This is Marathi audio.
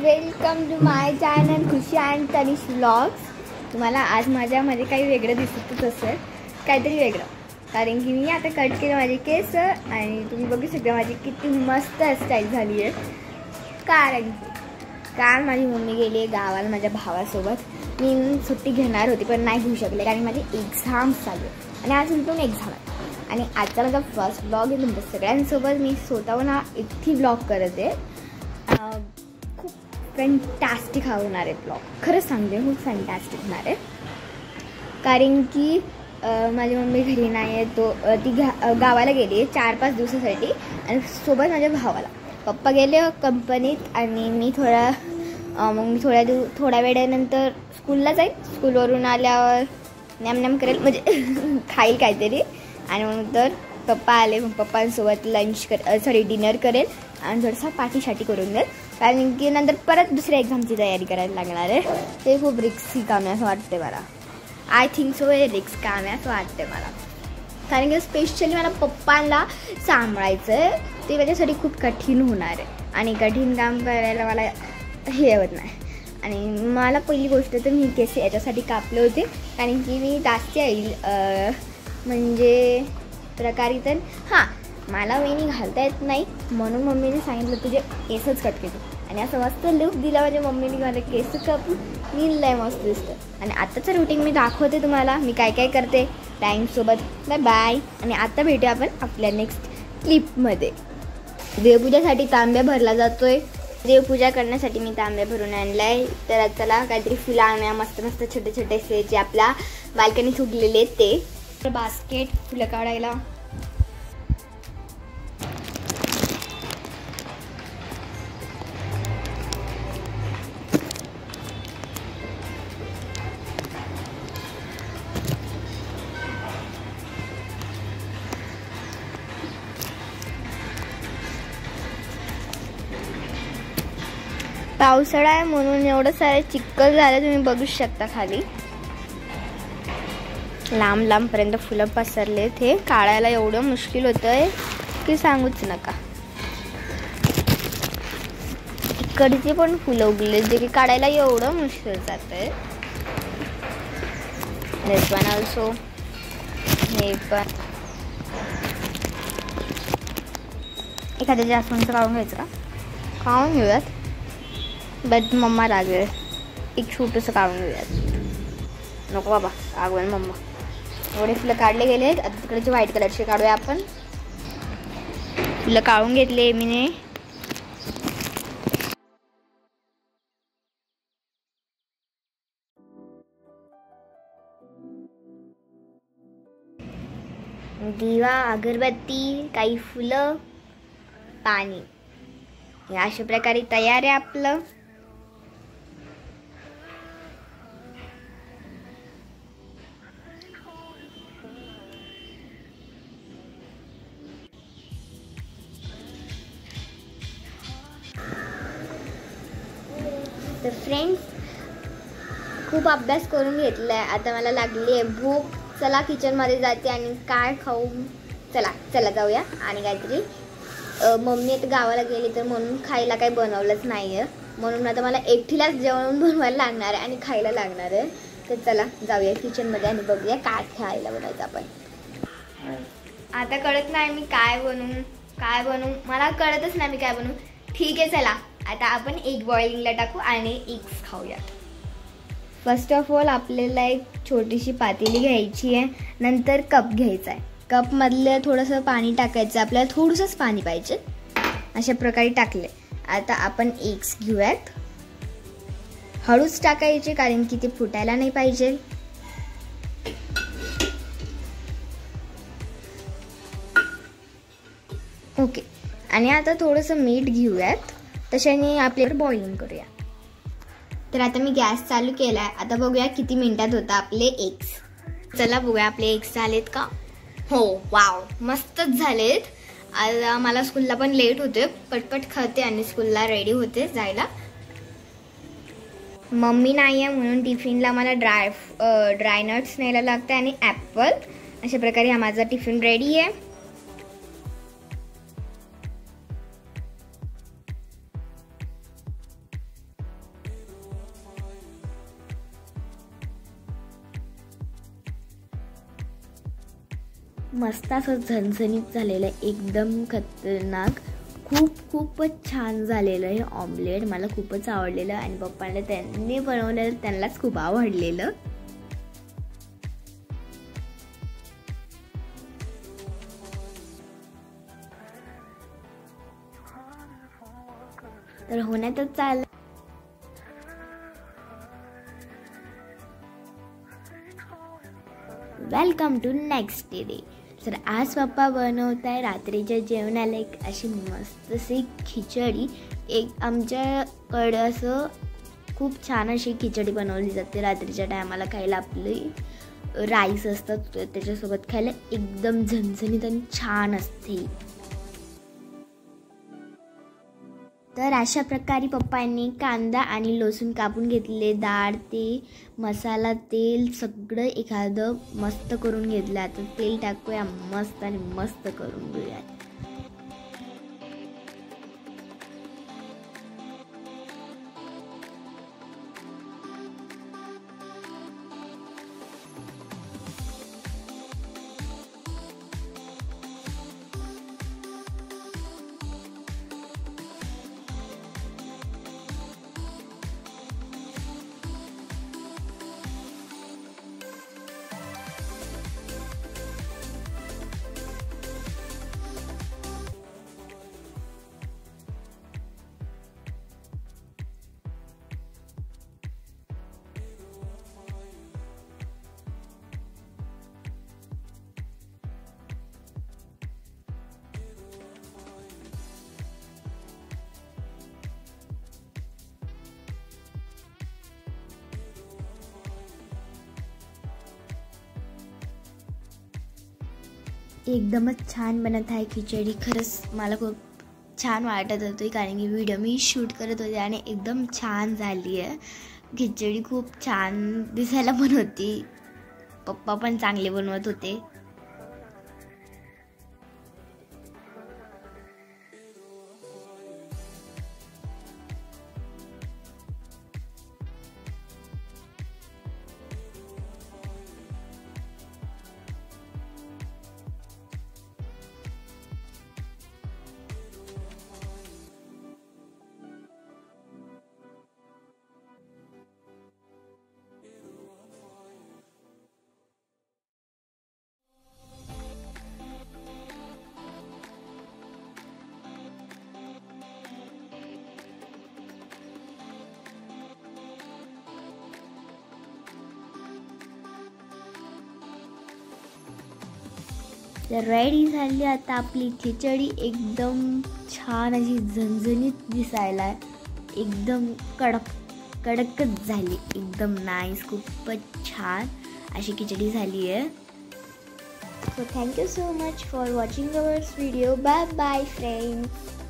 Welcome to my channel Khushi and Tanish vlogs. तुम्हाला आज माझ्यामध्ये काही वेगळं दिसतच असेल, काहीतरी वेगळं, कारण की मी आता कट केले माझे केस आणि तुम्ही बघू शकता माझी किती मस्त स्टाईल झाली आहे. कारण की काल माझी मम्मी गेली आहे गावाला माझ्या भावासोबत. मी सुट्टी घेणार होती पण नाही घेऊ शकले कारण माझी एक्झाम्स चालू आहे आणि आज उलटून एक्झाम आहे. आणि आजचा माझा फर्स्ट ब्लॉग आहे तुमच्या सगळ्यांसोबत. मी स्वतःहून एकटी ब्लॉग करत आहे. खूप फॅन्टॅस्टिक होणार आहे ब्लॉग, खरंच सांगते खूप फॅन्टॅस्टिक होणार आहे. कारण की माझी मम्मी घरी नाही आहे, ती गावाला गेली आहे 4-5 दिवसासाठी आणि सोबत माझ्या भावाला. पप्पा गेले कंपनीत आणि मी थोड्या वेळानंतर स्कूलला जाईल. स्कूलवरून आल्यावर नॅम करेल खाईल काहीतरी आणि मग नंतर पप्पा आले मग पप्पांसोबत डिनर करेल आणि थोडंसं पार्टी करून देईल. कारण की नंतर परत दुसऱ्या एक्झामची तयारी करायला लागणार आहे. ते खूप रिस्की काम आहे असं वाटते मला. आय थिंक सो हे रिस्क काम आहे असं वाटते मला. कारण की स्पेशली मला पप्पांना सांभाळायचं आहे, ते माझ्यासाठी खूप कठीण होणार आहे आणि कठीण काम करायला मला हे होत नाही. आणि मला पहिली गोष्ट तर मी केस याच्यासाठी कापले होते कारण की मी जास्त येईल म्हणजे प्रकारे तर मला वेणी घालता येत नाही, म्हणून मम्मीने सांगितलं तुझे केसच कट केले आणि असं मस्त लुक दिला माझ्या मम्मीने. मला केस कापून मी लय मस्त दिसतं. आणि आत्ताचं रुटीन मी दाखवते तुम्हाला मी काय काय करते टाईमसोबत. Bye bye. आणि आता भेटूया आपण आपल्या नेक्स्ट क्लिपमध्ये. देवपूजासाठी तांब्या भरला जातोय. देवपूजा करण्यासाठी मी तांब्या भरून आणला आहे. तर चला काहीतरी फुलं आणूया मस्त मस्त छोटे छोटेसे जे आपल्या बाल्कनीत उगलेले आहेत ते. बास्केट फुलं काढायला. पावसाळा आहे म्हणून एवढं सारं चिखल झालं, तुम्ही बघू शकता खाली लांब लांबपर्यंत फुलं पसरले. हे काढायला एवढं मुश्किल होतंय की सांगूच नका. इकडचे पण फुलं उगले जे की काढायला एवढं मुश्किल जातंय. दिस वन ऑल्सो. हे पण एखाद्या जास्वंदचं काढून घ्यायचं का? काढून घेऊयात. बट मम्मा लागेल एक छोटंसं काढून घेऊयात. नको बाबा रागवेल मम्मा. एवढे फुलं काढले गेले. आता तिकडचे व्हाईट कलरचे काढूया आपण. फुलं काढून घेतले मीने. दिवा, अगरबत्ती, काही फुलं, पाणी, अशा प्रकारे तयार आहे आपलं. तर फ्रेंड्स खूप अभ्यास करून घेतलाय. आता मला लागली आहे भूक. चला किचनमध्ये जाते आणि काय खाऊ. चला जाऊया. आणि काहीतरी मम्मी आता गावाला गेली तर म्हणून खायला काही बनवलंच नाही आहे, म्हणून आता मला एकटीलाच जेवण बनवायला लागणार आहे आणि खायला लागणार आहे. तर चला जाऊया किचनमध्ये आणि बघूया काय खायला बनायचं आपण. आता कळत नाही मी काय बनवू मला कळतच नाही मी काय बनवू. ठीक आहे चला आता आपण एग बॉइलिंगला टाकू आणि एग्स खाऊया. फर्स्ट ऑफ ऑल आपल्याला एक छोटीशी पातेली घ्यायची आहे. नंतर कप घ्यायचा आहे. कपमधलं थोडंसं पाणी टाकायचं. आपल्याला थोडंसंच पाणी पाहिजे. अशा प्रकारे टाकले. आता आपण एग्स घेऊयात. हळूच टाकायचे कारण की ते फुटायला नाही पाहिजे. ओके. आणि आता थोडंसं मीठ घेऊयात. तशाने आपल्याला बॉइलिंग करूया. तर आता मी गॅस चालू केलाय. आता बघूया किती मिनिटात होता आपले एग्स. चला बघूया आपले एग्स झालेत का. हो वाव मस्तच झालेत. आज मला स्कूलला पण लेट होते. पटपट खाते आणि स्कूलला रेडी होते जायला. मम्मी नाही आहे म्हणून टिफिनला मला ड्राय नट्स न्यायला लागते आणि ॲपल. अशा प्रकारे हा माझा टिफिन रेडी आहे. मस्त असं झणझणीत झालेलं आहे, एकदम खतरनाक. खूपच छान झालेलं हे ऑमलेट. मला खूपच आवडलेलं आणि पप्पाला त्यांनी बनवलेलं त्यांनाच खूप आवडलेलं. तर होण्यातच चाललं. Welcome to next day. तर आज पप्पा बनवत आहे रात्रीच्या जेवणाला एक अशी मस्तशी खिचडी. एक आमच्याकडे असं खूप छान अशी खिचडी बनवली जाते रात्रीच्या टायमाला खायला. आपली राईस असतात त्याच्यासोबत खायला एकदम झणझणीत आणि छान असते. तर अशा प्रकारे पप्पांनी कांदा आणि लसूण कापून घेतले, डाळ, ते मसाला, तेल सगळं एखादं मस्त करून घेतलं. आता तेल टाकूया मस्त आणि मस्त करून घेऊया. एकदमच छान बनत आहे खिचडी. खरंच मला खूप छान वाटत होती कारण की व्हिडिओ मी शूट करत होते आणि एकदम छान झाली आहे खिचडी. खूप छान दिसायला पण होती. पप्पा पण चांगले बनवत होते. तर रेडी झाली आता आपली खिचडी. एकदम छान अशी झणझणीत दिसायला, एकदम कडकच झाली, एकदम नाईस. खूपच छान अशी खिचडी झाली आहे. So thank you so much for watching our video. Bye bye friends.